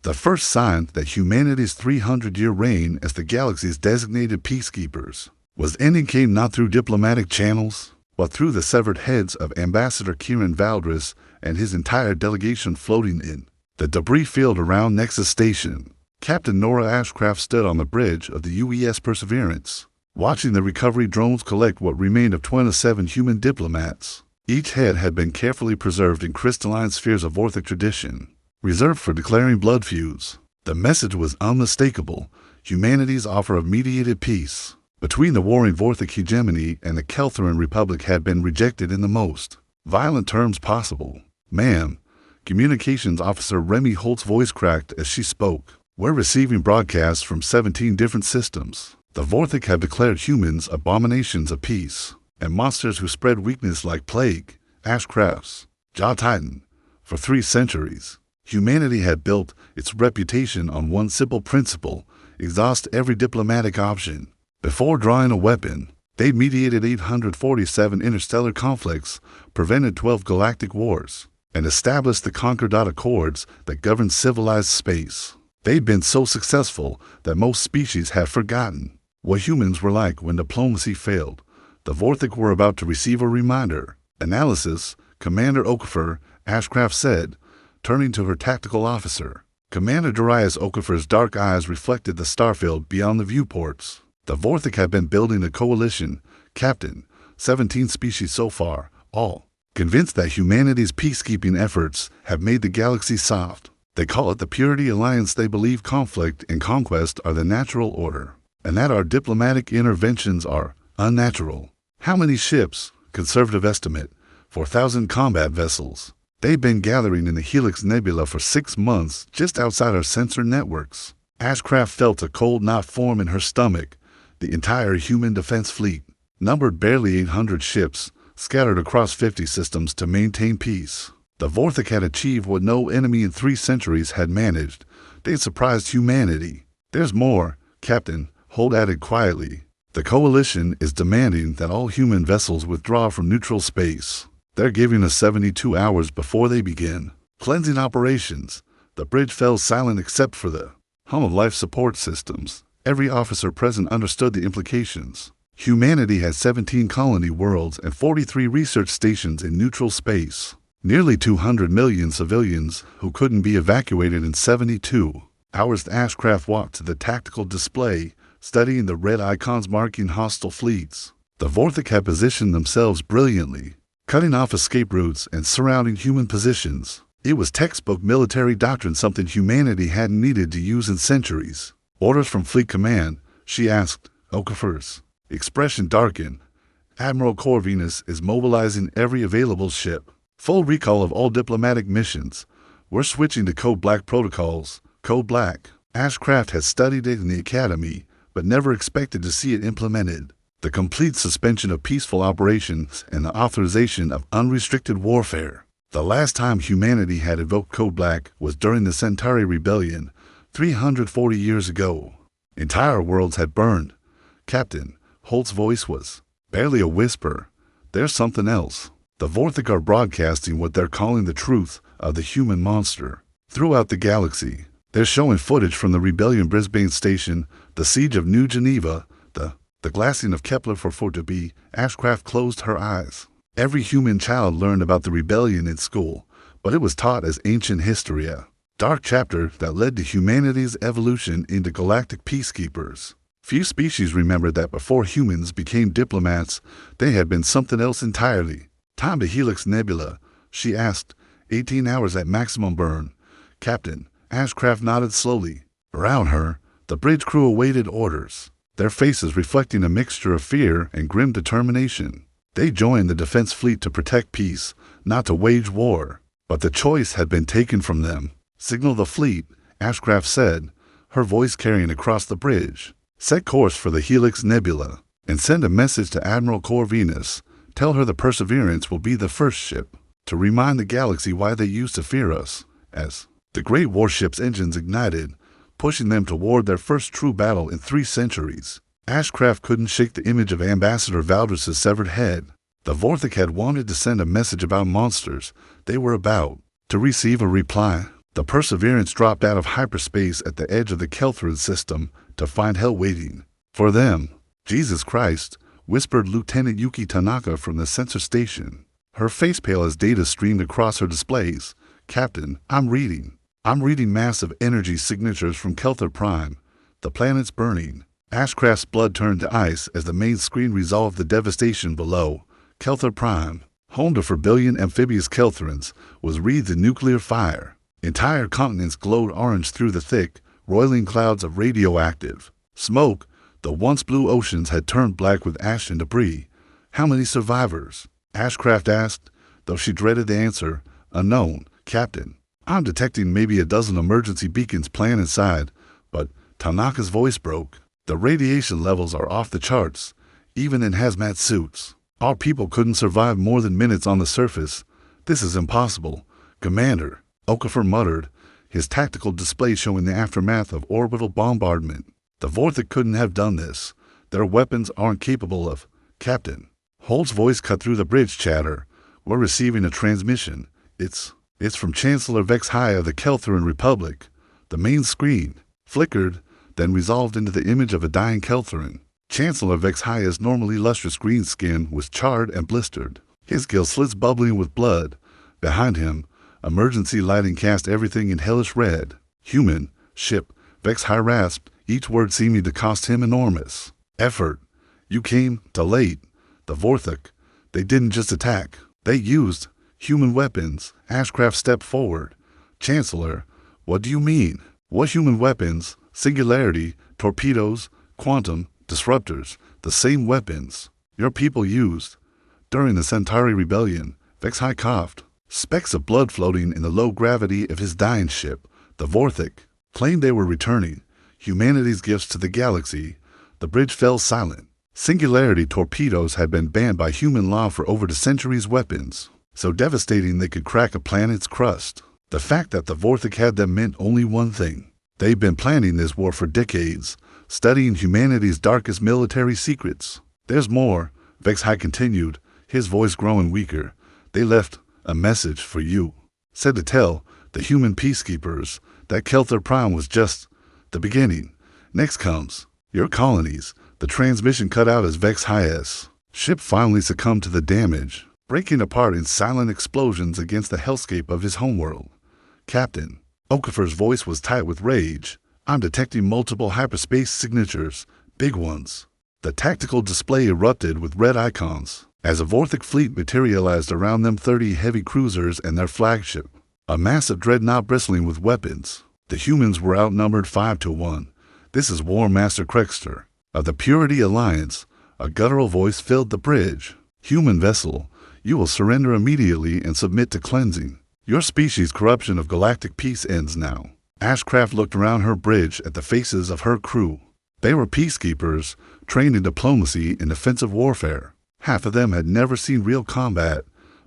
the first sign that humanity's 300-year reign as the galaxy's designated peacekeepers was ending came not through diplomatic channels, but through the severed heads of Ambassador Kieran Valdris and his entire delegation floating in the debris field around Nexus Station. Captain Nora Ashcraft stood on the bridge of the UES Perseverance, watching the recovery drones collect what remained of 27 human diplomats. Each head had been carefully preserved in crystalline spheres of Vorthic tradition, reserved for declaring blood feuds. The message was unmistakable: humanity's offer of mediated peace between the warring Vorthic hegemony and the Keltheran Republic had been rejected in the most violent terms possible. "Ma'am," Communications Officer Remy Holt's voice cracked as she spoke. "We're receiving broadcasts from 17 different systems. The Vorthic have declared humans abominations of peace and monsters who spread weakness like plague, Ashcraft's Jaw Titan. For 3 centuries, humanity had built its reputation on one simple principle: exhaust every diplomatic option before drawing a weapon. They mediated 847 interstellar conflicts, prevented 12 galactic wars, and established the Concordat Accords that govern civilized space. They'd been so successful that most species had forgotten what humans were like when diplomacy failed. The Vorthic were about to receive a reminder. Analysis, Commander Okafor," Ashcraft said, turning to her tactical officer. Commander Darius Okafor's dark eyes reflected the starfield beyond the viewports. "The Vorthic have been building a coalition, Captain. 17 species so far, all convinced that humanity's peacekeeping efforts have made the galaxy soft. They call it the Purity Alliance. They believe conflict and conquest are the natural order, and that our diplomatic interventions are unnatural." "How many ships?" "Conservative estimate, 4,000 combat vessels. They've been gathering in the Helix Nebula for 6 months just outside our sensor networks." Ashcraft felt a cold knot form in her stomach. The entire human defense fleet numbered barely 800 ships, scattered across 50 systems to maintain peace. The Vorthic had achieved what no enemy in 3 centuries had managed. They'd surprised humanity. "There's more," Captain Holt added quietly. "The coalition is demanding that all human vessels withdraw from neutral space. They're giving us 72 hours before they begin cleansing operations." The bridge fell silent except for the hum of life support systems. Every officer present understood the implications. Humanity had 17 colony worlds and 43 research stations in neutral space. Nearly 200 million civilians who couldn't be evacuated in 72 hours. Ashcraft walked to the tactical display, studying the red icons marking hostile fleets. The Vorthic had positioned themselves brilliantly, cutting off escape routes and surrounding human positions. It was textbook military doctrine, something humanity hadn't needed to use in centuries. "Orders from Fleet Command?" she asked. Okafor's expression darkened. "Admiral Corvinus is mobilizing every available ship. Full recall of all diplomatic missions. We're switching to Code Black protocols." Code Black. Ashcraft had studied it in the academy, but never expected to see it implemented. The complete suspension of peaceful operations and the authorization of unrestricted warfare. The last time humanity had invoked Code Black was during the Centauri Rebellion, 340 years ago. Entire worlds had burned. Captain Holt's voice was barely a whisper. "There's something else. The Vorthic are broadcasting what they're calling the truth of the human monster throughout the galaxy. They're showing footage from the Rebellion Brisbane Station, the siege of New Geneva, the glassing of Kepler for 4B. Ashcraft closed her eyes. Every human child learned about the rebellion in school, but it was taught as ancient history, a dark chapter that led to humanity's evolution into galactic peacekeepers. Few species remembered that before humans became diplomats, they had been something else entirely. "Time to Helix Nebula?" she asked. 18 hours at maximum burn. Captain Ashcraft nodded slowly. Around her, the bridge crew awaited orders, their faces reflecting a mixture of fear and grim determination. They joined the defense fleet to protect peace, not to wage war. But the choice had been taken from them. "Signal the fleet," Ashcraft said, her voice carrying across the bridge. "Set course for the Helix Nebula, and send a message to Admiral Corvinus. Tell her the Perseverance will be the first ship to remind the galaxy why they used to fear us." As the great warship's engines ignited, pushing them toward their first true battle in 3 centuries, Ashcraft couldn't shake the image of Ambassador Valdris's severed head. The Vorthic had wanted to send a message about monsters. They were about to receive a reply. The Perseverance dropped out of hyperspace at the edge of the Kelthran system to find hell waiting for them. Jesus Christ, whispered Lieutenant Yuki Tanaka from the sensor station. Her face pale as data streamed across her displays. Captain, I'm reading massive energy signatures from Kelthar Prime. The planet's burning. Ashcraft's blood turned to ice as the main screen resolved the devastation below. Kelthar Prime, home to 4 billion amphibious Keltharans, was wreathed in nuclear fire. Entire continents glowed orange through the thick, roiling clouds of radioactive smoke. The once blue oceans had turned black with ash and debris. How many survivors? Ashcraft asked, though she dreaded the answer. Unknown, Captain. I'm detecting maybe a dozen emergency beacons plant inside, but Tanaka's voice broke. The radiation levels are off the charts, even in hazmat suits. Our people couldn't survive more than minutes on the surface. This is impossible, Commander, Okafor muttered, his tactical display showing the aftermath of orbital bombardment. The Vorthik couldn't have done this. Their weapons aren't capable of. Captain. Holt's voice cut through the bridge chatter. We're receiving a transmission. It's from Chancellor Vex-HFY of the Keltharan Republic. The main screen flickered, then resolved into the image of a dying Keltharan. Chancellor Vex-HFY's normally lustrous green skin was charred and blistered, his gill slits bubbling with blood. Behind him, emergency lighting cast everything in hellish red. Human, ship, Vex-HFY rasped, each word seeming to cost him enormous effort. You came too late. The Vorthik, they didn't just attack. They used human weapons. Ashcraft stepped forward. Chancellor, what do you mean? What human weapons? Singularity, torpedoes, quantum, disruptors, the same weapons your people used. During the Centauri Rebellion, Vex-HFY coughed, specks of blood floating in the low gravity of his dying ship. The Vorthik claimed they were returning humanity's gifts to the galaxy. The bridge fell silent. Singularity torpedoes had been banned by human law for over a century's weapons, so devastating they could crack a planet's crust. The fact that the Vorthik had them meant only one thing. They'd been planning this war for decades, studying humanity's darkest military secrets. There's more, Vex-HFY continued, his voice growing weaker. They left a message for you. Said to tell the human peacekeepers that Kelthar Prime was just the beginning. Next comes your colonies. The transmission cut out as Vex-HFY's ship finally succumbed to the damage, breaking apart in silent explosions against the hellscape of his homeworld. Captain, Okafor's voice was tight with rage. I'm detecting multiple hyperspace signatures, big ones. The tactical display erupted with red icons as a Vorthik fleet materialized around them, 30 heavy cruisers and their flagship, a massive dreadnought bristling with weapons. The humans were outnumbered 5-1. This is War Master Krexter of the Purity Alliance. A guttural voice filled the bridge. Human vessel, you will surrender immediately and submit to cleansing. Your species' corruption of galactic peace ends now. Ashcraft looked around her bridge at the faces of her crew. They were peacekeepers, trained in diplomacy and offensive warfare. Half of them had never seen real combat,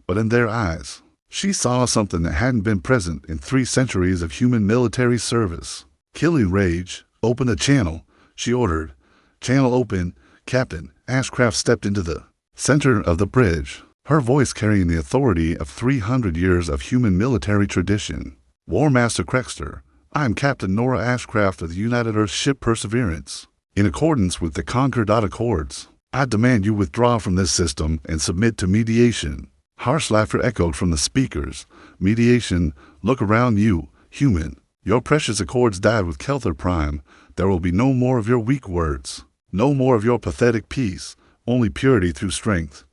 but in their eyes, she saw something that hadn't been present in 3 centuries of human military service. Killing rage, open a channel, she ordered. Channel open, Captain. Ashcraft stepped into the center of the bridge, her voice carrying the authority of 300 years of human military tradition. War Master Krexter, I am Captain Nora Ashcraft of the United Earth ship Perseverance. In accordance with the Concord Accords, I demand you withdraw from this system and submit to mediation. Harsh laughter echoed from the speakers. Mediation, look around you, human. Your precious accords died with Kelthar Prime. There will be no more of your weak words. No more of your pathetic peace. Only purity through strength.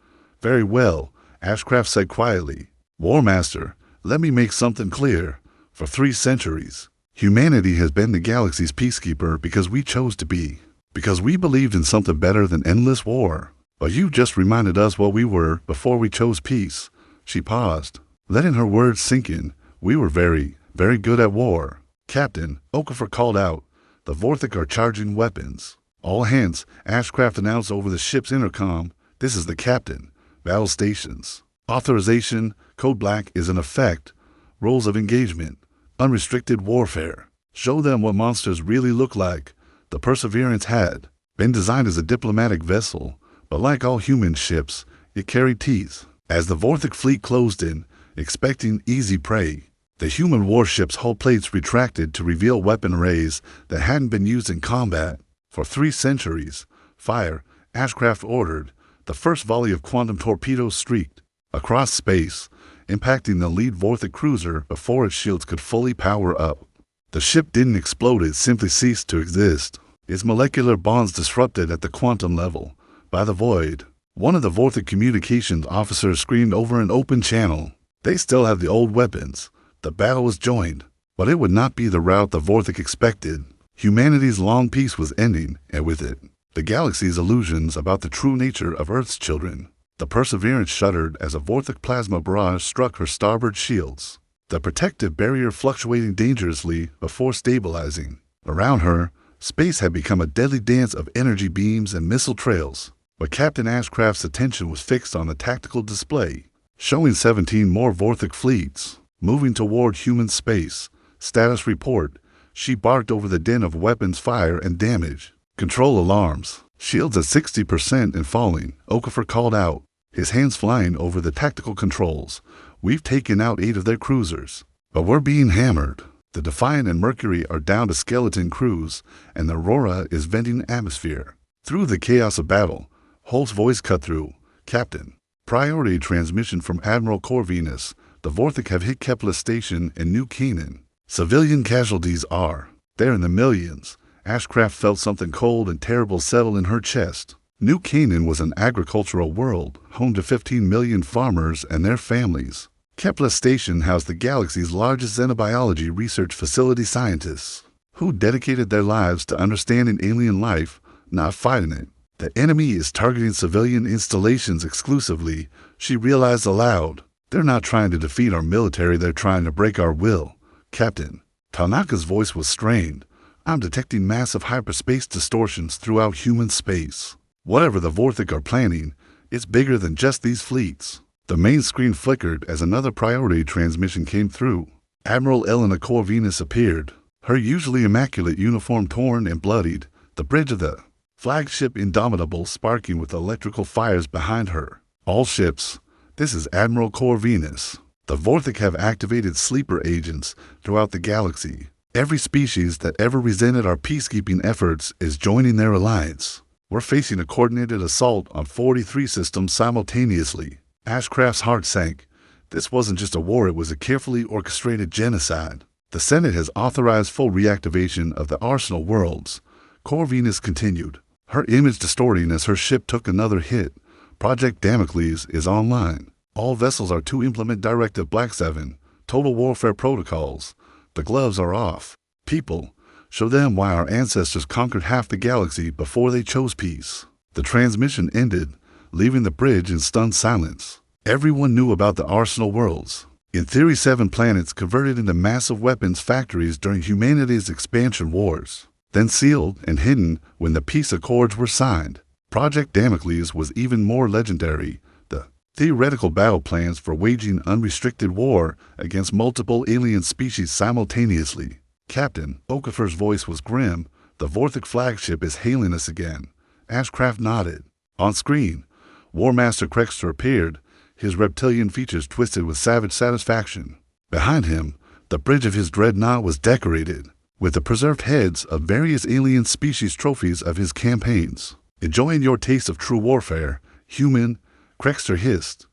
Very well, Ashcraft said quietly. War Master, let me make something clear. For 3 centuries, humanity has been the galaxy's peacekeeper because we chose to be. Because we believed in something better than endless war. But you just reminded us what we were before we chose peace. She paused, letting her words sink in. We were very, very good at war. Captain, Okafor called out. The Vorthik are charging weapons. All hands, Ashcraft announced over the ship's intercom. This is the captain. Battle stations. Authorization, Code Black is in effect. Rules of engagement. Unrestricted warfare. Show them what monsters really look like. The Perseverance had been designed as a diplomatic vessel, but like all human ships, it carried teeth. As the Vorthik fleet closed in, expecting easy prey, The human warship's hull plates retracted to reveal weapon arrays that hadn't been used in combat for 3 centuries. Fire, Ashcraft ordered. The first volley of quantum torpedoes streaked across space, impacting the lead Vorthic cruiser before its shields could fully power up. The ship didn't explode, it simply ceased to exist. Its molecular bonds disrupted at the quantum level by the void. One of the Vorthic communications officers screamed over an open channel. They still have the old weapons. The battle was joined, but it would not be the route the Vorthic expected. Humanity's long peace was ending, and with it, the galaxy's illusions about the true nature of Earth's children. The Perseverance shuddered as a Vorthic plasma barrage struck her starboard shields, the protective barrier fluctuating dangerously before stabilizing. Around her, space had become a deadly dance of energy beams and missile trails, but Captain Ashcraft's attention was fixed on the tactical display, showing 17 more Vorthic fleets moving toward human space. Status report. She barked over the din of weapons fire and damage. Control alarms. Shields at 60% and falling, Okafor called out, his hands flying over the tactical controls. We've taken out 8 of their cruisers, but we're being hammered. The Defiant and Mercury are down to skeleton crews, and the Aurora is venting atmosphere. Through the chaos of battle, Holt's voice cut through. Captain, priority transmission from Admiral Corvinus. The Vorthic have hit Kepler Station in New Canaan. Civilian casualties are. They're in the millions. Ashcraft felt something cold and terrible settle in her chest. New Canaan was an agricultural world, home to 15 million farmers and their families. Kepler Station housed the galaxy's largest xenobiology research facility scientists, who dedicated their lives to understanding alien life, not fighting it. The enemy is targeting civilian installations exclusively, she realized aloud. They're not trying to defeat our military, they're trying to break our will. Captain, Tanaka's voice was strained. I'm detecting massive hyperspace distortions throughout human space. Whatever the Vorthic are planning, it's bigger than just these fleets. The main screen flickered as another priority transmission came through. Admiral Elena Corvinus appeared, her usually immaculate uniform torn and bloodied, the bridge of the flagship Indomitable sparking with electrical fires behind her. All ships, this is Admiral Corvinus. The Vorthic have activated sleeper agents throughout the galaxy. Every species that ever resented our peacekeeping efforts is joining their alliance. We're facing a coordinated assault on 43 systems simultaneously. Ashcraft's heart sank. This wasn't just a war, it was a carefully orchestrated genocide. The Senate has authorized full reactivation of the Arsenal worlds. Corvinus continued, her image distorting as her ship took another hit. Project Damocles is online. All vessels are to implement Directive Black 7, Total Warfare Protocols. The gloves are off. People, show them why our ancestors conquered half the galaxy before they chose peace. The transmission ended, leaving the bridge in stunned silence. Everyone knew about the Arsenal worlds. In theory, 7 planets converted into massive weapons factories during humanity's expansion wars, then sealed and hidden when the peace accords were signed. Project Damocles was even more legendary, the theoretical battle plans for waging unrestricted war against multiple alien species simultaneously. Captain, Okafor's voice was grim, the Vorthic flagship is hailing us again. Ashcraft nodded. On screen, War Master Krexter appeared, his reptilian features twisted with savage satisfaction. Behind him, the bridge of his dreadnought was decorated with the preserved heads of various alien species trophies of his campaigns. Enjoying your taste of true warfare, human, Krexter hissed.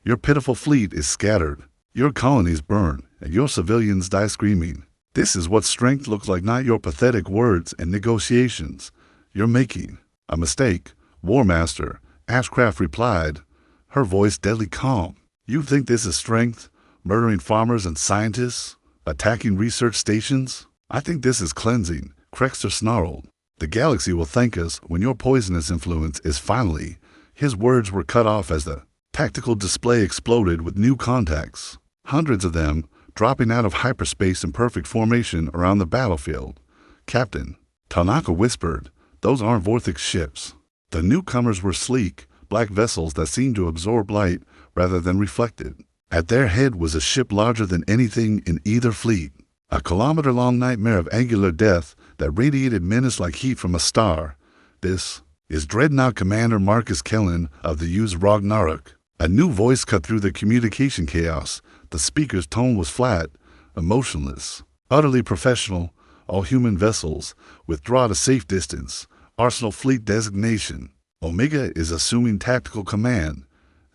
Your pitiful fleet is scattered, your colonies burn, and your civilians die screaming. This is what strength looks like, not your pathetic words and negotiations. You're making a mistake, War Master, Ashcraft replied, her voice deadly calm. You think this is strength, murdering farmers and scientists, attacking research stations? I think this is cleansing, Krexter snarled. The galaxy will thank us when your poisonous influence is finally. His words were cut off as the tactical display exploded with new contacts, hundreds of them dropping out of hyperspace in perfect formation around the battlefield. Captain, Tanaka whispered, those aren't Vorthic ships. The newcomers were sleek, black vessels that seemed to absorb light rather than reflect it. At their head was a ship larger than anything in either fleet, a kilometer-long nightmare of angular death that radiated menace like heat from a star. This is Dreadnought Commander Marcus Kellen of the Use Ragnarok. A new voice cut through the communication chaos. The speaker's tone was flat. emotionless, utterly professional. All human vessels withdraw to safe distance. Arsenal Fleet designation. Omega is assuming tactical command.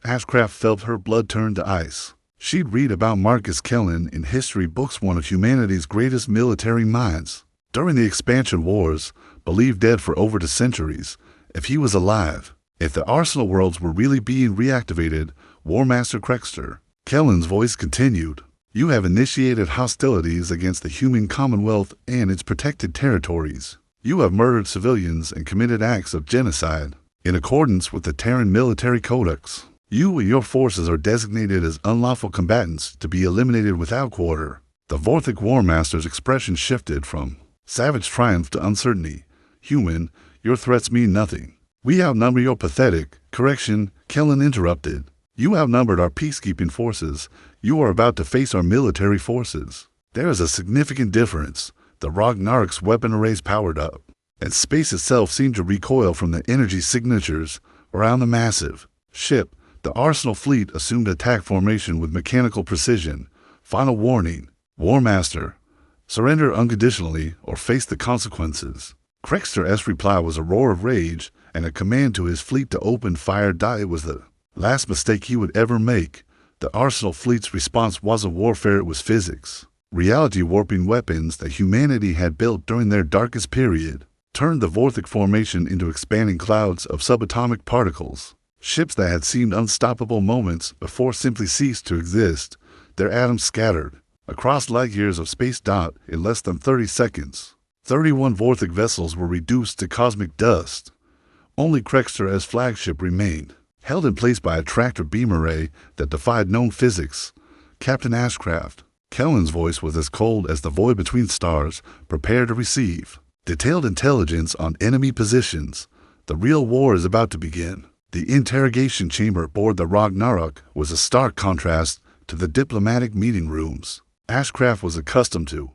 Ashcraft felt her blood turn to ice. She'd read about Marcus Kellen in history books, one of humanity's greatest military minds. During the expansion wars, believed dead for over 2 centuries, if he was alive, if the Arsenal worlds were really being reactivated, War Master Crexter, Kellen's voice continued, you have initiated hostilities against the human commonwealth and its protected territories. You have murdered civilians and committed acts of genocide. In accordance with the Terran Military Codex, you and your forces are designated as unlawful combatants to be eliminated without quarter. The Vorthic War Master's expression shifted from savage triumph to uncertainty. Human, your threats mean nothing. We outnumber your pathetic. Correction, Kellen interrupted. You outnumbered our peacekeeping forces. You are about to face our military forces. There is a significant difference. The Ragnarok's weapon arrays powered up, and space itself seemed to recoil from the energy signatures around the massive ship. The Arsenal Fleet assumed attack formation with mechanical precision. Final warning, War Master. Surrender unconditionally or face the consequences. Crexter's reply was a roar of rage and a command to his fleet to open fire. It was the last mistake he would ever make. The Arsenal Fleet's response wasn't warfare, it was physics. Reality-warping weapons that humanity had built during their darkest period turned the Vorthic formation into expanding clouds of subatomic particles. Ships that had seemed unstoppable moments before simply ceased to exist, their atoms scattered across light years of space. In less than 30 seconds, 31 Vorthic vessels were reduced to cosmic dust. Only Crexter's flagship remained, held in place by a tractor beam array that defied known physics. Captain Ashcraft. Kellen's voice was as cold as the void between stars. Prepare to receive detailed intelligence on enemy positions. The real war is about to begin. The interrogation chamber aboard the Ragnarok was a stark contrast to the diplomatic meeting rooms Ashcraft was accustomed to.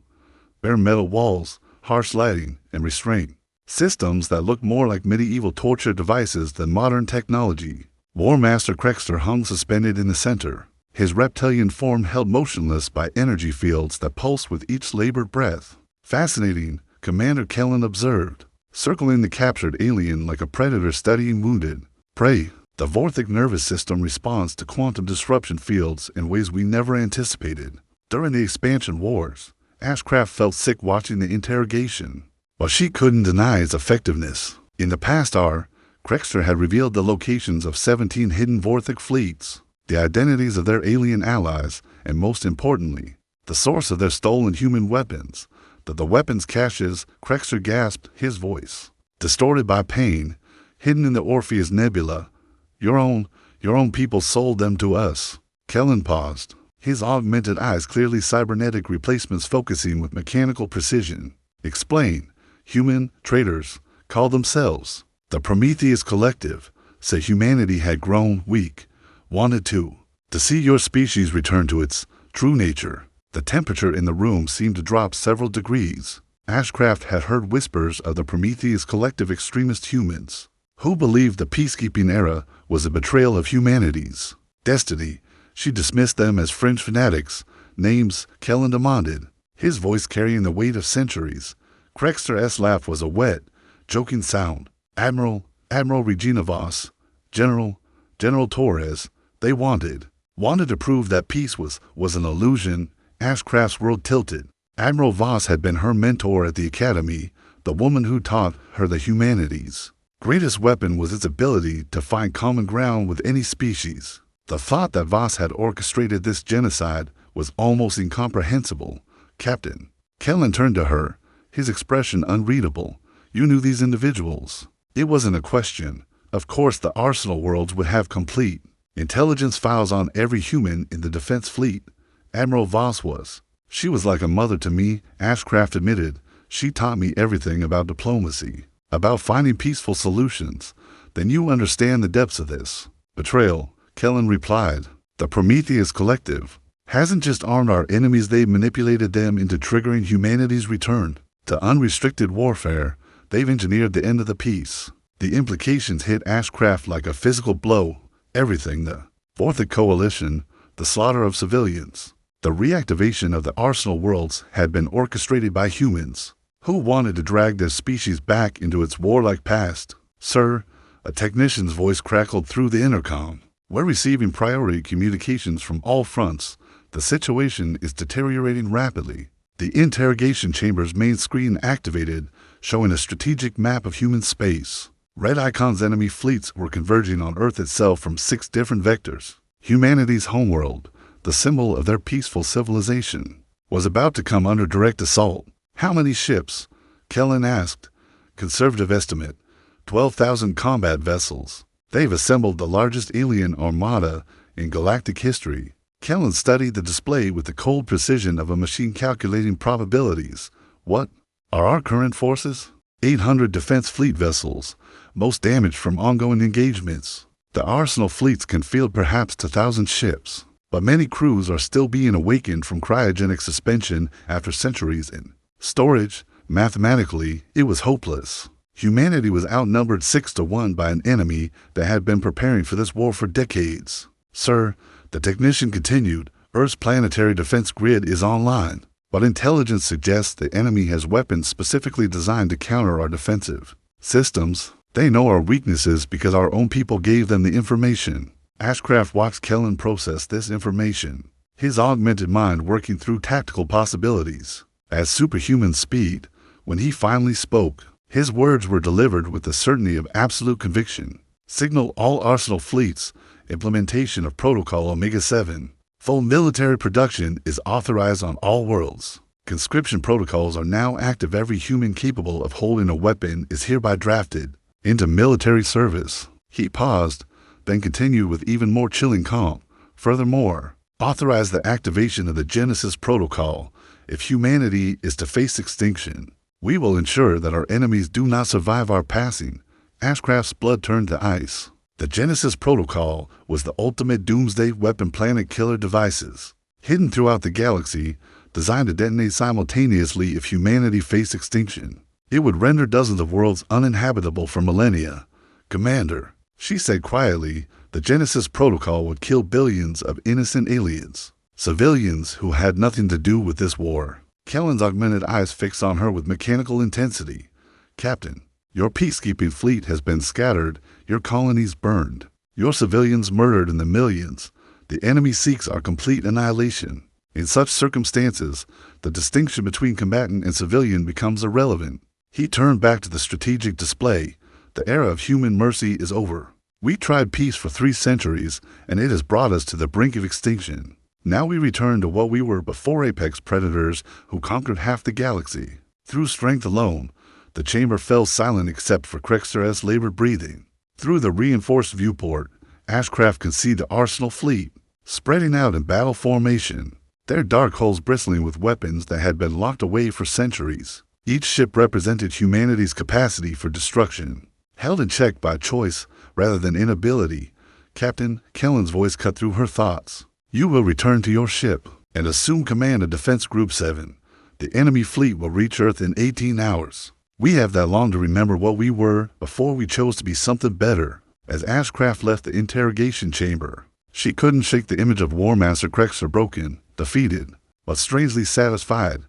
Bare metal walls, harsh lighting, and restraint. Systems that looked more like medieval torture devices than modern technology. War Master Crexter hung suspended in the center, his reptilian form held motionless by energy fields that pulsed with each labored breath. Fascinating, Commander Kellen observed, circling the captured alien like a predator studying wounded prey. The Vorthic nervous system responds to quantum disruption fields in ways we never anticipated. During the expansion wars, Ashcraft felt sick watching the interrogation, but she couldn't deny its effectiveness. In the past hour, Crexter had revealed the locations of 17 hidden Vorthic fleets, the identities of their alien allies, and most importantly, the source of their stolen human weapons. The weapons caches. Crexter gasped, his voice distorted by pain. Hidden in the Orpheus Nebula. Your own people sold them to us. Kellen paused, his augmented eyes clearly cybernetic replacements focusing with mechanical precision. Explain. Human traitors call themselves the Prometheus Collective. Said humanity had grown weak, wanted to see your species return to its true nature. The temperature in the room seemed to drop several degrees. Ashcraft had heard whispers of the Prometheus Collective extremist humans, who believed the peacekeeping era was a betrayal of humanity's destiny. She dismissed them as fringe fanatics. Names, Kellen demanded, his voice carrying the weight of centuries. Crexter's laugh was a wet, joking sound. Admiral Regina Voss, General Torres. They wanted to prove that peace was an illusion. Ashcraft's world tilted. Admiral Voss had been her mentor at the Academy, the woman who taught her the humanities' greatest weapon was its ability to find common ground with any species. The thought that Voss had orchestrated this genocide was almost incomprehensible. Captain. Kellen turned to her, his expression unreadable. You knew these individuals. It wasn't a question. Of course the Arsenal worlds would have complete intelligence files on every human in the defense fleet. Admiral Voss was. She was like a mother to me, Ashcraft admitted. She taught me everything about diplomacy, about finding peaceful solutions. Then you understand the depths of this betrayal, Kellen replied. The Prometheus Collective hasn't just armed our enemies, they've manipulated them into triggering humanity's return to unrestricted warfare. They've engineered the end of the peace. The implications hit Ashcraft like a physical blow. Everything, the Vorthic Coalition, the slaughter of civilians, The reactivation of the Arsenal worlds had been orchestrated by humans, who wanted to drag their species back into its warlike past. "Sir," a technician's voice crackled through the intercom. "We're receiving priority communications from all fronts. The situation is deteriorating rapidly." The interrogation chamber's main screen activated, showing a strategic map of human space. Red icons' enemy fleets were converging on Earth itself from 6 different vectors. Humanity's homeworld, the symbol of their peaceful civilization, was about to come under direct assault. "How many ships?" Kellen asked. "Conservative estimate, 12,000 combat vessels. They've assembled the largest alien armada in galactic history." Kellen studied the display with the cold precision of a machine calculating probabilities. "What are our current forces?" 800 defense fleet vessels, most damaged from ongoing engagements. The Arsenal fleets can field perhaps 1,000 ships, but many crews are still being awakened from cryogenic suspension after centuries in storage. Mathematically, it was hopeless. Humanity was outnumbered 6-1 by an enemy that had been preparing for this war for decades. "Sir," the technician continued, "Earth's planetary defense grid is online, but intelligence suggests the enemy has weapons specifically designed to counter our defensive systems. They know our weaknesses because our own people gave them the information." Ashcraft watched Kellen process this information, his augmented mind working through tactical possibilities at superhuman speed. When he finally spoke, his words were delivered with the certainty of absolute conviction. "Signal all Arsenal fleets. Implementation of Protocol Omega-7. Full military production is authorized on all worlds. Conscription protocols are now active. Every human capable of holding a weapon is hereby drafted into military service." He paused, then continued with even more chilling calm. "Furthermore, authorize the activation of the Genesis Protocol. If humanity is to face extinction, we will ensure that our enemies do not survive our passing." Ashcraft's blood turned to ice. The Genesis Protocol was the ultimate doomsday weapon, planet killer devices, hidden throughout the galaxy, designed to detonate simultaneously if humanity faced extinction. It would render dozens of worlds uninhabitable for millennia. "Commander," she said quietly, "the Genesis Protocol would kill billions of innocent aliens, civilians who had nothing to do with this war." Kellen's augmented eyes fixed on her with mechanical intensity. "Captain, your peacekeeping fleet has been scattered, your colonies burned, your civilians murdered in the millions. The enemy seeks our complete annihilation. In such circumstances, the distinction between combatant and civilian becomes irrelevant." He turned back to the strategic display. "The era of human mercy is over. We tried peace for 3 centuries, and it has brought us to the brink of extinction. Now we return to what we were before, apex predators who conquered half the galaxy. Through strength alone." The chamber fell silent except for Krexter's labored breathing. Through the reinforced viewport, Ashcraft could see the Arsenal fleet, spreading out in battle formation, their dark hulls bristling with weapons that had been locked away for centuries. Each ship represented humanity's capacity for destruction, held in check by choice rather than inability. "Captain," Kellen's voice cut through her thoughts, "you will return to your ship and assume command of Defense Group 7. The enemy fleet will reach Earth in 18 hours. We have that long to remember what we were before we chose to be something better." As Ashcraft left the interrogation chamber, she couldn't shake the image of War Master Krexter, broken, defeated, but strangely satisfied.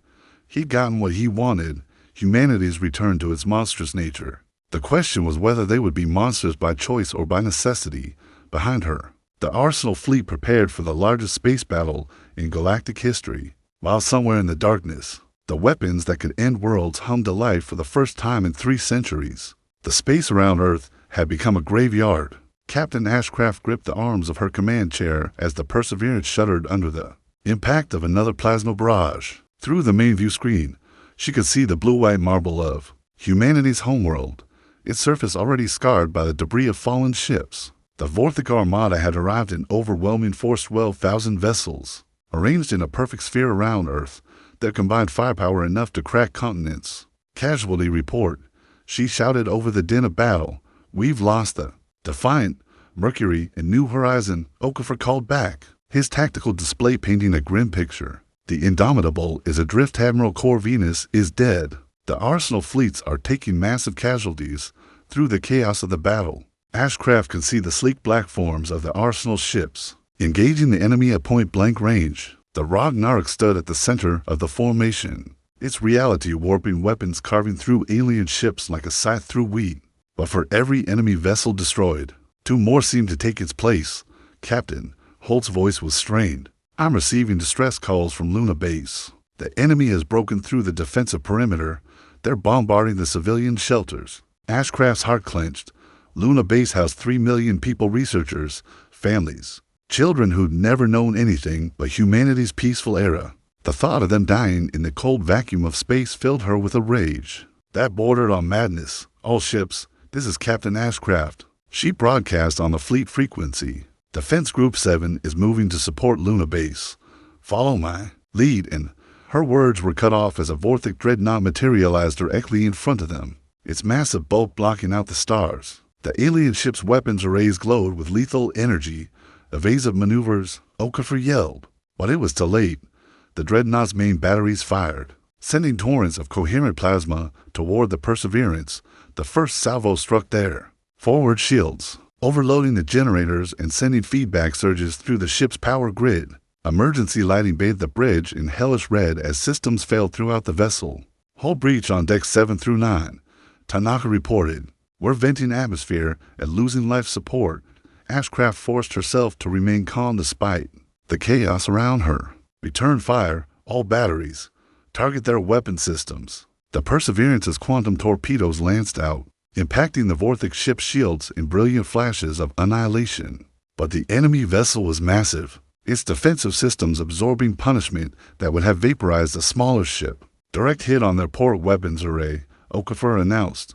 He'd gotten what he wanted, humanity's return to its monstrous nature. The question was whether they would be monsters by choice or by necessity. Behind her, the Arsenal fleet prepared for the largest space battle in galactic history, while somewhere in the darkness, the weapons that could end worlds hummed to life for the first time in 3 centuries. The space around Earth had become a graveyard. Captain Ashcraft gripped the arms of her command chair as the Perseverance shuddered under the impact of another plasma barrage. Through the main view screen, she could see the blue-white marble of humanity's homeworld, its surface already scarred by the debris of fallen ships. The Vorthic Armada had arrived in overwhelming force, 12,000 vessels, arranged in a perfect sphere around Earth, their combined firepower enough to crack continents. "Casualty report," she shouted over the din of battle. "We've lost the Defiant, Mercury, and New Horizon." Okafor called back, his tactical display painting a grim picture. "The Indomitable is adrift. Admiral Corvinus is dead. The Arsenal fleets are taking massive casualties." Through the chaos of the battle, Ashcraft could see the sleek black forms of the Arsenal ships, engaging the enemy at point-blank range. The Ragnarok stood at the center of the formation, its reality warping weapons carving through alien ships like a scythe through wheat. But for every enemy vessel destroyed, two more seemed to take its place. Captain Holt's voice was strained. I'm receiving distress calls from Luna Base. The enemy has broken through the defensive perimeter. They're bombarding the civilian shelters. Ashcraft's heart clenched. Luna Base housed 3 million people, researchers, families, children who'd never known anything but humanity's peaceful era. The thought of them dying in the cold vacuum of space filled her with a rage that bordered on madness. All ships, this is Captain Ashcraft. She broadcast on the fleet frequency. Defense Group 7 is moving to support Luna Base. Follow my lead, and her words were cut off as a Vorthic dreadnought materialized directly in front of them, its massive bulk blocking out the stars. The alien ship's weapons arrays glowed with lethal energy. Evasive maneuvers, HFY yelled. But it was too late. The dreadnought's main batteries fired, sending torrents of coherent plasma toward the Perseverance. The first salvo struck their forward shields, overloading the generators and sending feedback surges through the ship's power grid. Emergency lighting bathed the bridge in hellish red as systems failed throughout the vessel. Hull breach on decks 7 through 9. Tanaka reported. We're venting atmosphere and losing life support. Ashcraft forced herself to remain calm despite the chaos around her. Return fire, all batteries. Target their weapon systems. The Perseverance's quantum torpedoes lanced out, impacting the Vorthic ship's shields in brilliant flashes of annihilation. But the enemy vessel was massive, its defensive systems absorbing punishment that would have vaporized a smaller ship. Direct hit on their port weapons array, HFY announced.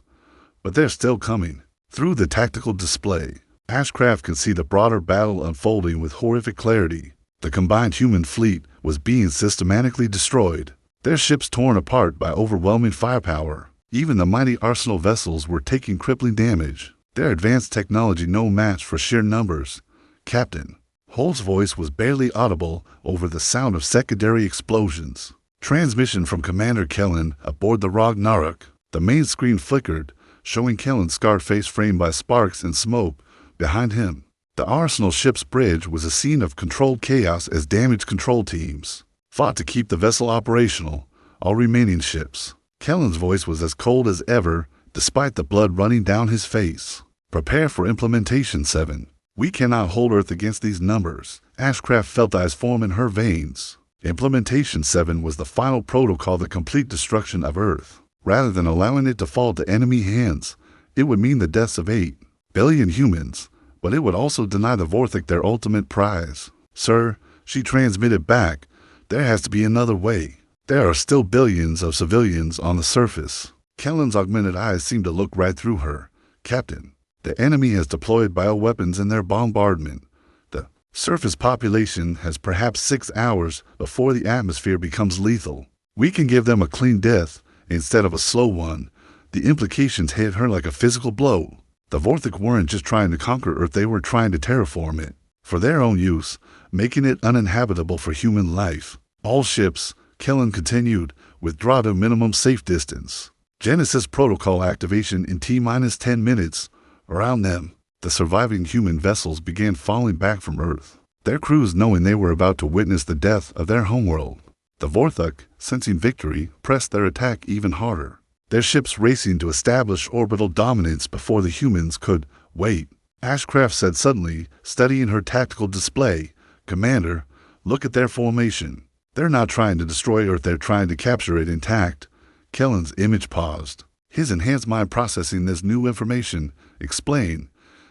But they're still coming. Through the tactical display, Ashcraft could see the broader battle unfolding with horrific clarity. The combined human fleet was being systematically destroyed, their ships torn apart by overwhelming firepower. Even the mighty arsenal vessels were taking crippling damage, their advanced technology no match for sheer numbers. Captain Holt's voice was barely audible over the sound of secondary explosions. Transmission from Commander Kellen aboard the Ragnarok. The main screen flickered, showing Kellen's scarred face framed by sparks and smoke behind him. The Arsenal ship's bridge was a scene of controlled chaos as damage control teams fought to keep the vessel operational. All remaining ships. Kellen's voice was as cold as ever, despite the blood running down his face. Prepare for Implementation 7. We cannot hold Earth against these numbers. Ashcraft felt ice form in her veins. Implementation 7 was the final protocol, the complete destruction of Earth. Rather than allowing it to fall to enemy hands, it would mean the deaths of 8 billion humans, but it would also deny the Vorthic their ultimate prize. Sir, she transmitted back, there has to be another way. There are still billions of civilians on the surface. Kellen's augmented eyes seemed to look right through her. Captain, the enemy has deployed bioweapons in their bombardment. The surface population has perhaps 6 hours before the atmosphere becomes lethal. We can give them a clean death instead of a slow one. The implications hit her like a physical blow. The Vorthic weren't just trying to conquer Earth, they were trying to terraform it for their own use, making it uninhabitable for human life. All ships, Kellen continued, withdraw to minimum safe distance. Genesis protocol activation in T-10 minutes. Around them, the surviving human vessels began falling back from Earth, their crews knowing they were about to witness the death of their homeworld. The Vorthic, sensing victory, pressed their attack even harder, their ships racing to establish orbital dominance before the humans could wait. Ashcraft said suddenly, studying her tactical display, Commander, look at their formation. They're not trying to destroy Earth, they're trying to capture it intact. Kellen's image paused. His enhanced mind processing this new information explained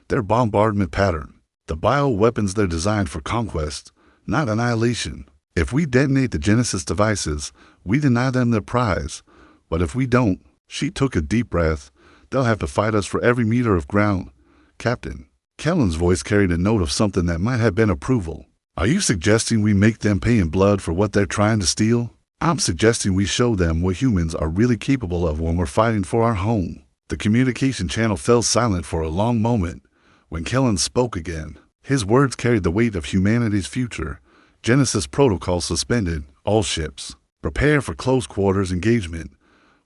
their bombardment pattern. The bioweapons they're designed for conquest, not annihilation. If we detonate the Genesis devices, we deny them their prize. But if we don't, she took a deep breath, they'll have to fight us for every meter of ground. Captain, Kellen's voice carried a note of something that might have been approval. Are you suggesting we make them pay in blood for what they're trying to steal? I'm suggesting we show them what humans are really capable of when we're fighting for our home. The communication channel fell silent for a long moment. When Kellen spoke again, his words carried the weight of humanity's future. Genesis protocol suspended. All ships, prepare for close quarters engagement.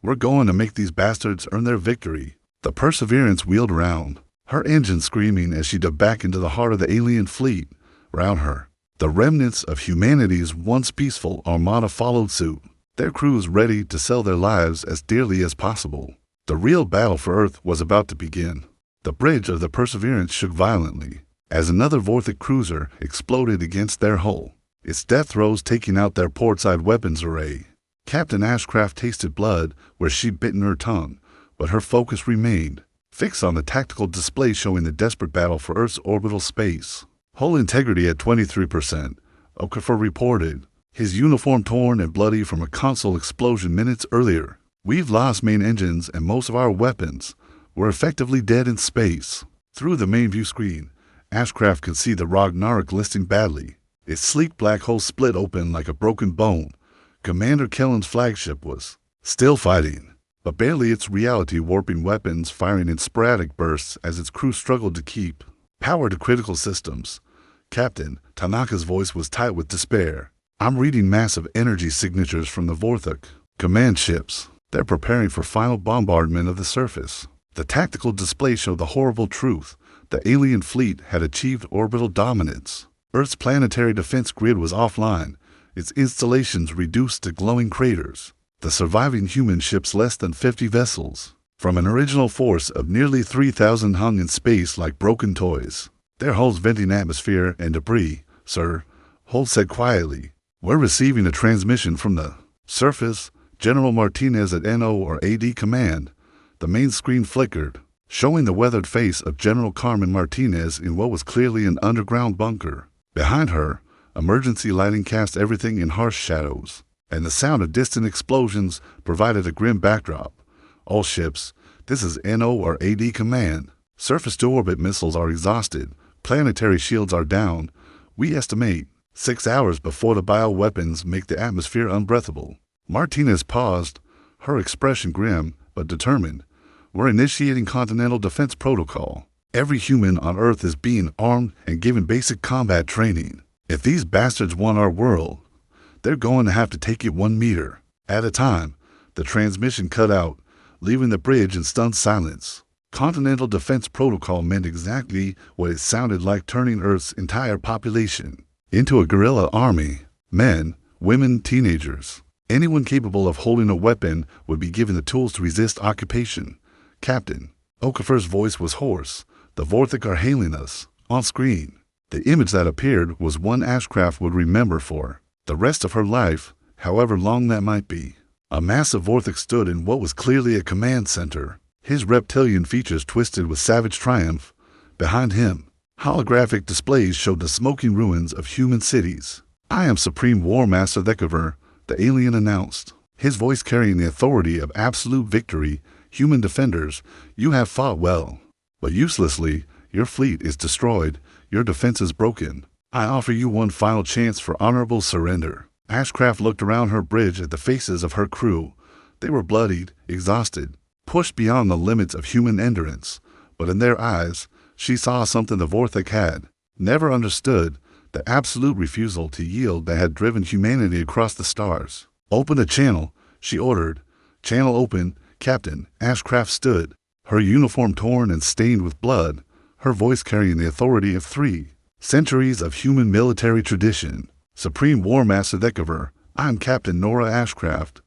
We're going to make these bastards earn their victory. The Perseverance wheeled around, her engine screaming as she dove back into the heart of the alien fleet. Around her, The remnants of humanity's once peaceful armada followed suit, their crews ready to sell their lives as dearly as possible. The real battle for Earth was about to begin. The bridge of the Perseverance shook violently as another Vorthic cruiser exploded against their hull, its death throes taking out their portside weapons array. Captain Ashcraft tasted blood where she'd bitten her tongue, but her focus remained fixed on the tactical display showing the desperate battle for Earth's orbital space. Hull integrity at 23%, HFY reported, his uniform torn and bloody from a console explosion minutes earlier. We've lost main engines and most of our weapons. We're effectively dead in space. Through the main view screen, Ashcraft could see the Ragnarok listing badly. Its sleek black hull split open like a broken bone. Commander Kellen's flagship was still fighting, but barely, its reality warping weapons firing in sporadic bursts as its crew struggled to keep power to critical systems. Captain Tanaka's voice was tight with despair. I'm reading massive energy signatures from the Vorthic command ships. They're preparing for final bombardment of the surface. The tactical display showed the horrible truth. The alien fleet had achieved orbital dominance. Earth's planetary defense grid was offline, its installations reduced to glowing craters. The surviving human ships, less than 50 vessels, from an original force of nearly 3,000, hung in space like broken toys, their hulls venting atmosphere and debris. Sir, Hull said quietly, we're receiving a transmission from the surface. General Martinez at NO or AD command. The main screen flickered, showing the weathered face of General Carmen Martinez in what was clearly an underground bunker. Behind her, emergency lighting cast everything in harsh shadows, and the sound of distant explosions provided a grim backdrop. All ships, this is NO or AD command. Surface-to-orbit missiles are exhausted. Planetary shields are down. We estimate 6 hours before the bioweapons make the atmosphere unbreathable. Martinez paused, her expression grim but determined. We're initiating Continental Defense Protocol. Every human on Earth is being armed and given basic combat training. If these bastards want our world, they're going to have to take it 1 meter at a time. The transmission cut out, leaving the bridge in stunned silence. Continental Defense Protocol meant exactly what it sounded like: turning Earth's entire population into a guerrilla army. Men, women, teenagers. Anyone capable of holding a weapon would be given the tools to resist occupation. Captain HFY's voice was hoarse. The Vorthic are hailing us. On screen, the image that appeared was one Ashcraft would remember for the rest of her life, however long that might be. A massive Vorthic stood in what was clearly a command center, his reptilian features twisted with savage triumph. Behind him, holographic displays showed the smoking ruins of human cities. I am Supreme War Master HFY, the alien announced, his voice carrying the authority of absolute victory. Human defenders, you have fought well, but uselessly. Your fleet is destroyed. Your defense is broken. I offer you one final chance for honorable surrender. Ashcraft looked around her bridge at the faces of her crew. They were bloodied, exhausted, pushed beyond the limits of human endurance. But in their eyes, she saw something the Vorthic had never understood: the absolute refusal to yield that had driven humanity across the stars. Open a channel, she ordered. Channel open. Captain Ashcraft stood, her uniform torn and stained with blood, her voice carrying the authority of 3 centuries of human military tradition. Supreme War Master HFY, I'm Captain Nora Ashcraft.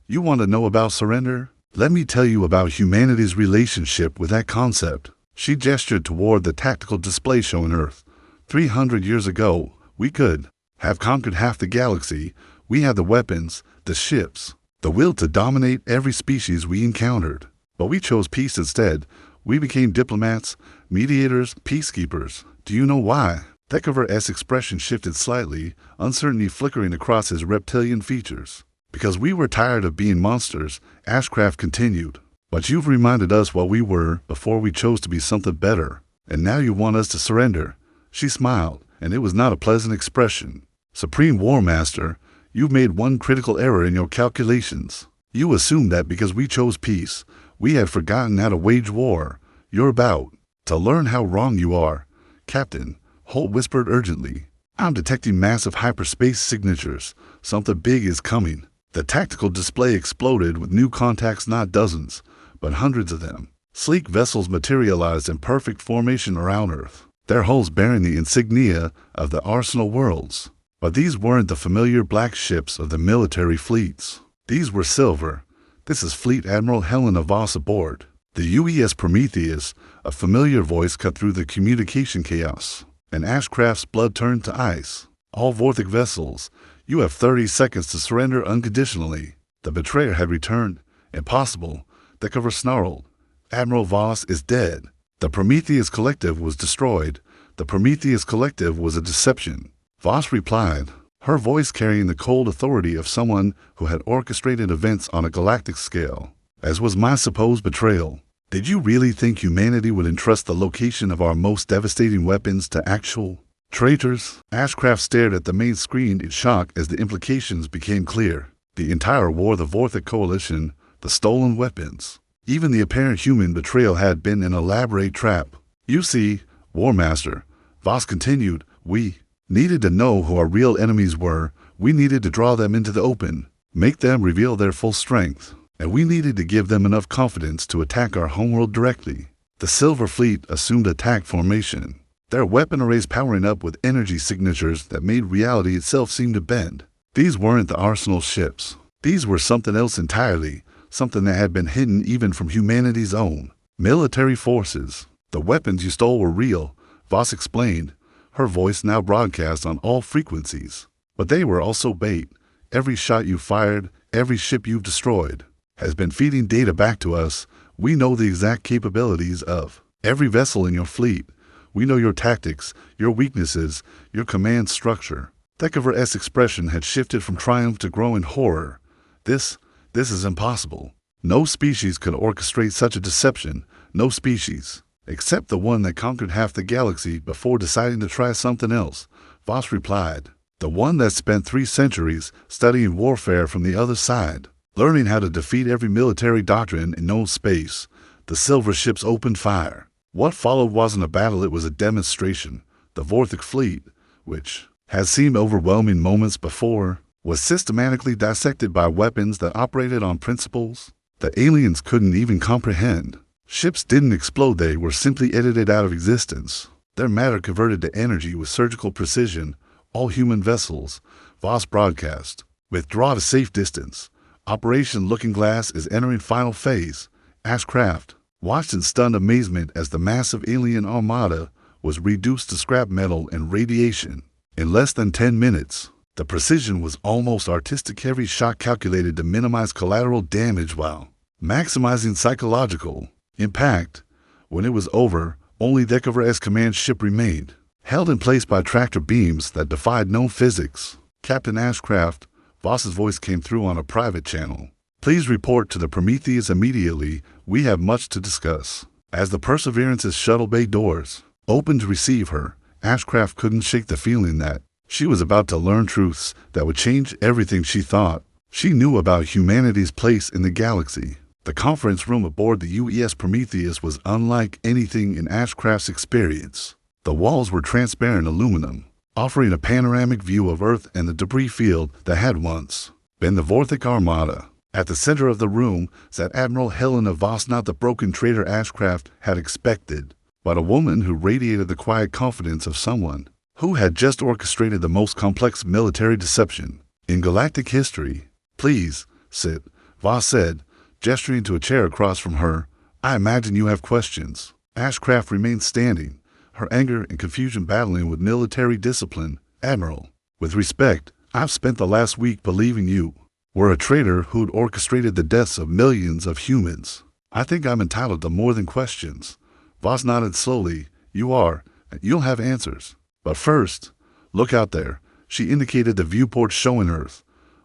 You want to know about surrender? Let me tell you about humanity's relationship with that concept. She gestured toward the tactical display showing Earth. 300 years ago, we could have conquered half the galaxy. We had the weapons, the ships, the will to dominate every species we encountered. But we chose peace instead. We became diplomats, mediators, peacekeepers. Do you know why? HFY's expression shifted slightly, uncertainty flickering across his reptilian features. Because we were tired of being monsters, Ashcraft continued. But you've reminded us what we were before we chose to be something better. And now you want us to surrender. She smiled, and it was not a pleasant expression. Supreme War Master, you've made one critical error in your calculations. You assumed that because we chose peace, we had forgotten how to wage war. You're about to learn how wrong you are. Captain, Holt whispered urgently. I'm detecting massive hyperspace signatures. Something big is coming. The tactical display exploded with new contacts, not dozens, but hundreds of them. Sleek vessels materialized in perfect formation around Earth. their hulls bearing the insignia of the Arsenal Worlds. But these weren't the familiar black ships of the military fleets. These were silver. This is Fleet Admiral Helena Voss aboard the UES Prometheus. A familiar voice cut through the communication chaos, and Ashcraft's blood turned to ice. All Vorthic vessels, you have 30 seconds to surrender unconditionally. The betrayer had returned. Impossible, the cover snarled. Admiral Voss is dead. The Prometheus Collective was destroyed. The Prometheus Collective was a deception. Voss replied, her voice carrying the cold authority of someone who had orchestrated events on a galactic scale. As was my supposed betrayal. Did you really think humanity would entrust the location of our most devastating weapons to actual traitors? Ashcraft stared at the main screen in shock as the implications became clear. The entire war, the Vorthic Coalition, the stolen weapons. Even the apparent human betrayal had been an elaborate trap. You see, War Master, Voss continued, we needed to know who our real enemies were. We needed to draw them into the open, make them reveal their full strength. And we needed to give them enough confidence to attack our homeworld directly. The Silver Fleet assumed attack formation, their weapon arrays powering up with energy signatures that made reality itself seem to bend. These weren't the Arsenal ships. These were something else entirely, something that had been hidden even from humanity's own military forces. The weapons you stole were real, Voss explained, her voice now broadcast on all frequencies. But they were also bait. Every shot you fired, every ship you've destroyed, has been feeding data back to us. We know the exact capabilities of every vessel in your fleet. We know your tactics, your weaknesses, your command structure. Thecaver's expression had shifted from triumph to growing horror. This is impossible. No species could orchestrate such a deception. No species, except the one that conquered half the galaxy before deciding to try something else, Voss replied. The one that spent 3 centuries studying warfare from the other side. Learning how to defeat every military doctrine in known space. The silver ships opened fire. What followed wasn't a battle, it was a demonstration. The Vorthic fleet, which had seen overwhelming moments before, was systematically dissected by weapons that operated on principles the aliens couldn't even comprehend. Ships didn't explode, they were simply edited out of existence. Their matter converted to energy with surgical precision. All human vessels, Voss broadcast, withdraw to safe distance. Operation Looking Glass is entering final phase. Ashcraft watched in stunned amazement as the massive alien armada was reduced to scrap metal and radiation. In less than 10 minutes, the precision was almost artistic. Every shot calculated to minimize collateral damage while maximizing psychological impact. When it was over, only Thecaver's command ship remained, held in place by tractor beams that defied known physics. Captain Ashcraft, Voss's voice came through on a private channel. Please report to the Prometheus immediately. We have much to discuss. As the Perseverance's shuttle bay doors opened to receive her, Ashcraft couldn't shake the feeling that she was about to learn truths that would change everything she thought she knew about humanity's place in the galaxy. The conference room aboard the UES Prometheus was unlike anything in Ashcraft's experience. The walls were transparent aluminum, offering a panoramic view of Earth and the debris field that had once been the Vorthic Armada. At the center of the room sat Admiral Helena Voss, not the broken traitor Ashcraft had expected, but a woman who radiated the quiet confidence of someone who had just orchestrated the most complex military deception in galactic history. Please, sit, Voss said, gesturing to a chair across from her. I imagine you have questions. Ashcraft remained standing, her anger and confusion battling with military discipline. Admiral, with respect, I've spent the last week believing you were a traitor who'd orchestrated the deaths of millions of humans. I think I'm entitled to more than questions. Voss nodded slowly. You are, and you'll have answers. But first, look out there. She indicated the viewport showing Earth.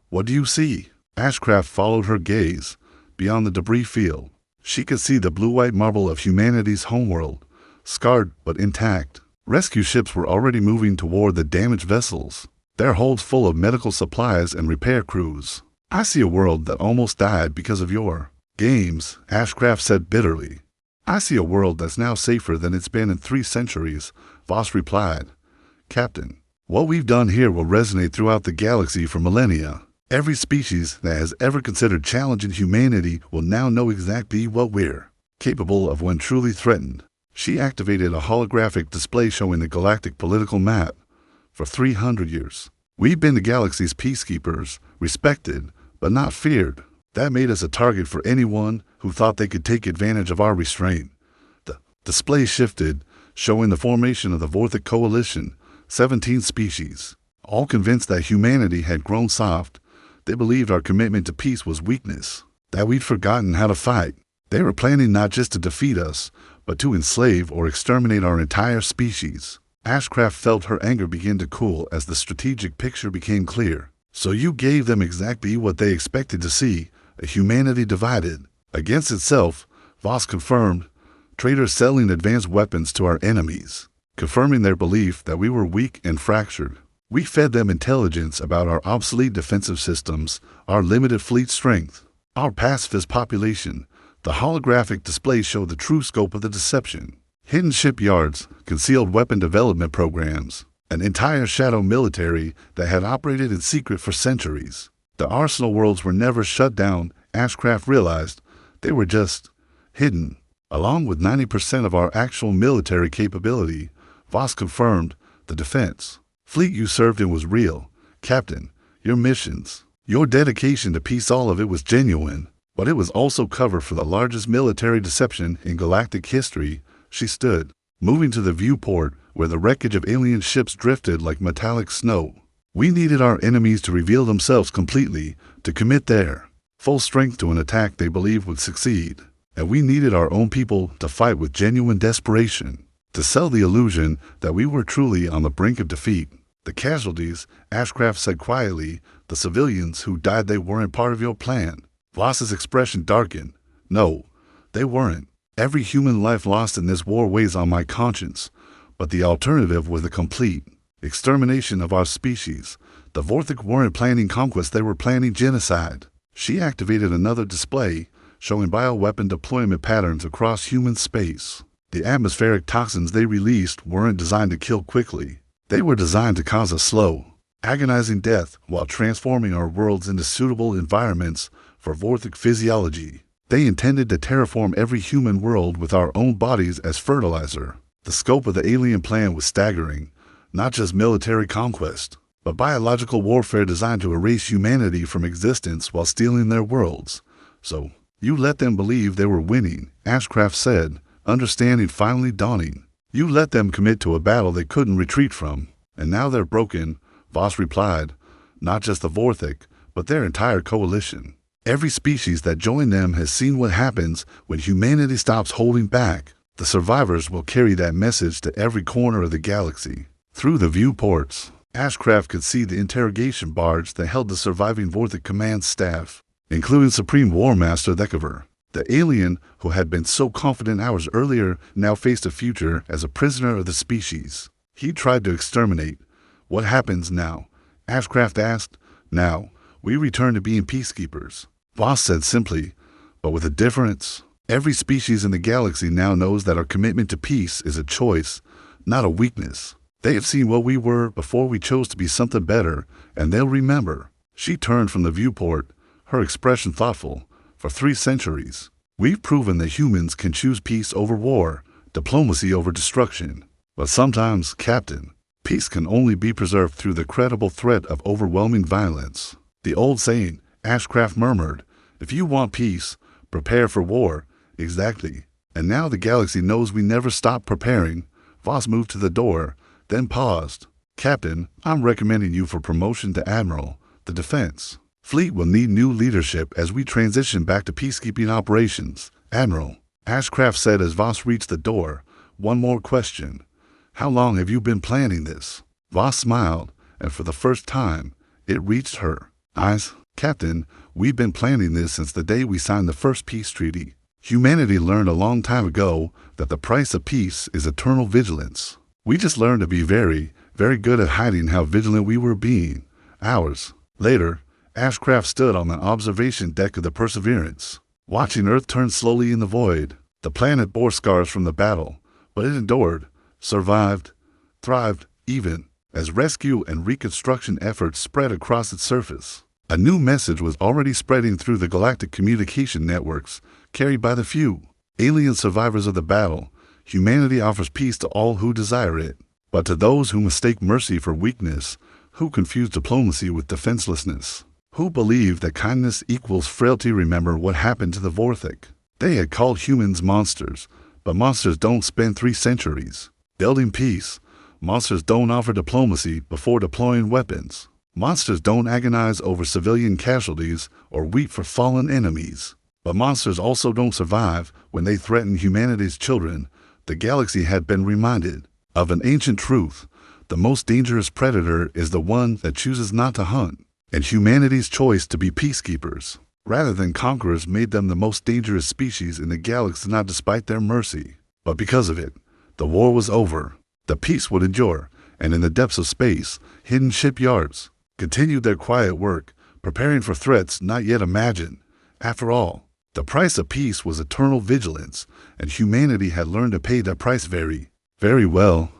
What do you see? Ashcraft followed her gaze. Beyond the debris field, she could see the blue-white marble of humanity's homeworld, scarred but intact. Rescue ships were already moving toward the damaged vessels, their holds full of medical supplies and repair crews. I see a world that almost died because of your games, Ashcraft said bitterly. I see a world that's now safer than it's been in 3 centuries, Voss replied. Captain, what we've done here will resonate throughout the galaxy for millennia. Every species that has ever considered challenging humanity will now know exactly what we're capable of when truly threatened. She activated a holographic display showing the galactic political map. For 300 years, we've been the galaxy's peacekeepers, respected, but not feared. That made us a target for anyone who thought they could take advantage of our restraint. The display shifted, showing the formation of the Vorthic Coalition, 17 species. All convinced that humanity had grown soft, they believed our commitment to peace was weakness, that we'd forgotten how to fight. They were planning not just to defeat us, but to enslave or exterminate our entire species. Ashcraft felt her anger begin to cool as the strategic picture became clear. So you gave them exactly what they expected to see, a humanity divided against itself, Voss confirmed, traitors selling advanced weapons to our enemies, confirming their belief that we were weak and fractured. We fed them intelligence about our obsolete defensive systems, our limited fleet strength, our pacifist population. The holographic display showed the true scope of the deception. Hidden shipyards, concealed weapon development programs, an entire shadow military that had operated in secret for centuries. The arsenal worlds were never shut down, Ashcraft realized. They were just hidden. Along with 90% of our actual military capability, Voss confirmed, the defense fleet you served in was real. Captain, your missions, your dedication to peace, all of it was genuine. But it was also cover for the largest military deception in galactic history. She stood, moving to the viewport where the wreckage of alien ships drifted like metallic snow. We needed our enemies to reveal themselves completely, to commit their full strength to an attack they believed would succeed. And we needed our own people to fight with genuine desperation, to sell the illusion that we were truly on the brink of defeat. The casualties, Ashcraft said quietly, the civilians who died, they weren't part of your plan. Voss's expression darkened. No, they weren't. Every human life lost in this war weighs on my conscience, but the alternative was the complete extermination of our species. The Vorthic weren't planning conquest, they were planning genocide. She activated another display, showing bioweapon deployment patterns across human space. The atmospheric toxins they released weren't designed to kill quickly. They were designed to cause a slow, agonizing death while transforming our worlds into suitable environments for Vorthic physiology. They intended to terraform every human world with our own bodies as fertilizer. The scope of the alien plan was staggering, not just military conquest, but biological warfare designed to erase humanity from existence while stealing their worlds. So, you let them believe they were winning, Ashcraft said, understanding finally dawning. You let them commit to a battle they couldn't retreat from, and now they're broken, Voss replied. Not just the Vorthic, but their entire coalition. Every species that joined them has seen what happens when humanity stops holding back. The survivors will carry that message to every corner of the galaxy. Through the viewports, Ashcraft could see the interrogation barge that held the surviving Vorthic command staff, including Supreme War Master HFY. The alien, who had been so confident hours earlier, now faced a future as a prisoner of the species he tried to exterminate. What happens now? Ashcraft asked. Now, we return to being peacekeepers, Voss said simply, but with a difference. Every species in the galaxy now knows that our commitment to peace is a choice, not a weakness. They have seen what we were before we chose to be something better, and they'll remember. She turned from the viewport, her expression thoughtful. For 3 centuries, we've proven that humans can choose peace over war, diplomacy over destruction. But sometimes, Captain, peace can only be preserved through the credible threat of overwhelming violence. The old saying, Ashcraft murmured, if you want peace, prepare for war. Exactly. And now the galaxy knows we never stop preparing. Voss moved to the door, then paused. Captain, I'm recommending you for promotion to Admiral. The defense fleet will need new leadership as we transition back to peacekeeping operations. Admiral, Ashcraft said as Voss reached the door. One more question. How long have you been planning this? Voss smiled, and for the first time, it reached her eyes. Captain, we've been planning this since the day we signed the first peace treaty. Humanity learned a long time ago that the price of peace is eternal vigilance. We just learned to be very, very good at hiding how vigilant we were being. Hours later, Ashcraft stood on the observation deck of the Perseverance, watching Earth turn slowly in the void. The planet bore scars from the battle, but it endured, survived, thrived, even as rescue and reconstruction efforts spread across its surface. A new message was already spreading through the galactic communication networks carried by the few alien survivors of the battle. Humanity offers peace to all who desire it, but to those who mistake mercy for weakness, who confuse diplomacy with defenselessness, who believe that kindness equals frailty, remember what happened to the Vorthik. They had called humans monsters, but monsters don't spend 3 centuries building peace. Monsters don't offer diplomacy before deploying weapons. Monsters don't agonize over civilian casualties or weep for fallen enemies. But monsters also don't survive when they threaten humanity's children. The galaxy had been reminded of an ancient truth. The most dangerous predator is the one that chooses not to hunt. And humanity's choice to be peacekeepers rather than conquerors made them the most dangerous species in the galaxy, not despite their mercy, but because of it. The war was over. The peace would endure, and in the depths of space, hidden shipyards continued their quiet work, preparing for threats not yet imagined. After all, the price of peace was eternal vigilance, and humanity had learned to pay that price very, very well.